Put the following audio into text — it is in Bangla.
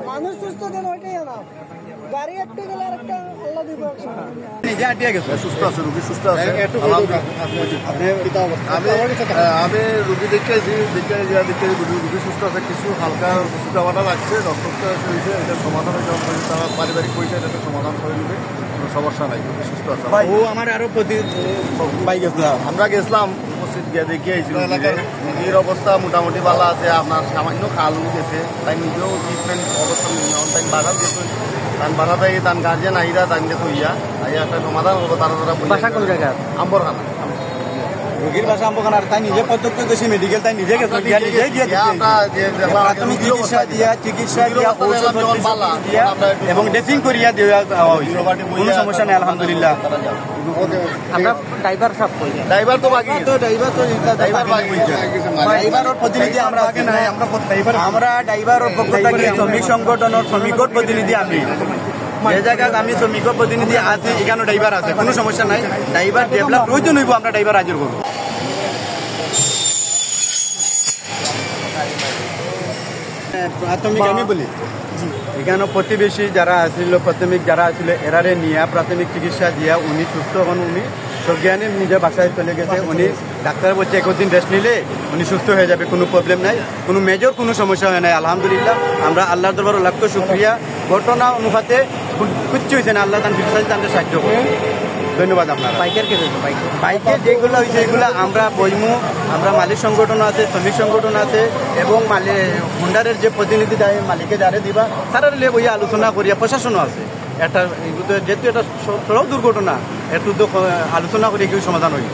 মানুষ সুস্থ দেন ওইটাই না গাড়ি একটু গেলে আরেকটা আল্লাহ দিব নিজে আটিয়া গেছে সুস্থ আছে রোগী সুস্থ আছে আমি রোগী দেখেছি রোগী সুস্থ আছে কিছু হালকা সুটাবাটা লাগছে রক্তটা হয়েছে এটা সমাধান হয়ে যাওয়া তারা পারিবারিক পয়সা এটা সমাধান করে নেবে কোনো সমস্যা নাই রোগী সুস্থ আছে ও আমার আরো প্রতি পাই গেছিলাম আমরা গেছিলাম উপস্থিত গিয়ে দেখে আইছি রোগীর অবস্থা মোটামুটি ভালো আছে আপনার সামান্য খাল গেছে তাই নিজেও ট্রিটমেন্ট অবস্থা তাই বাধা গেছে তান বাধা থেকে তান গার্জেন আইরা তানকে থইয়া আইয়া একটা সমাধান হবো তারা বাসা কোন জায়গা আম্বরখানা রোগীর বাসা আম্বরখানা আর তাই নিজে প্রত্যক্ষ গেছি মেডিকেল তাই নিজে গেছে নিজে গিয়ে প্রাথমিক চিকিৎসা দিয়া ঔষধ এবং ড্রেসিং করিয়া দেওয়া হয়েছে কোনো সমস্যা নেই আলহামদুলিল্লাহ আমরা ড্রাইভার সব ড্রাইভার তো বাকি তো ড্রাইভার প্রতিনিধি আমরা আগে নাই আমরা ড্রাইভার পক্ষ থেকে শ্রমিক সংগঠনের শ্রমিকর প্রতিনিধি আমি যে জায়গায় আমি শ্রমিক প্রতিনিধি আছি এখানে ড্রাইভার আছে কোনো সমস্যা নাই ড্রাইভার ডেভেলপ প্রয়োজন হইব আমরা ড্রাইভার হাজির করবো প্রাথমিক আমি বলি এখানে প্রতিবেশী যারা আসছিল প্রাথমিক যারা আসছিল এরারে নিয়ে প্রাথমিক চিকিৎসা দিয়া উনি সুস্থ হন উনি সজ্ঞানে নিজের বাসায় চলে গেছে উনি ডাক্তার বলছে 21 দিন রেস্ট নিলে উনি সুস্থ হয়ে যাবে কোনো প্রবলেম নাই কোনো মেজর কোনো সমস্যা হয় নাই আলহামদুলিল্লাহ আমরা আল্লাহর দরবার লাখ শুকরিয়া ঘটনা অনুপাতে কিচ্ছু হয়েছে না আল্লাহ তান বিশ্বসাহিত তাদের সাহায্য করে ধন্যবাদ আপনার বাইকের কে বাইকের যেগুলো হয়েছে এগুলো আমরা বইমু আমরা মালিক সংগঠন আছে শ্রমিক সংগঠন আছে এবং হুন্ডারের যে প্রতিনিধি মালিকে যারে দিবা তারা লে বইয়া আলোচনা করিয়া প্রশাসনও আছে এটা যেহেতু এটা সড়ক দুর্ঘটনা একটু আলোচনা করে কেউ সমাধান হইবে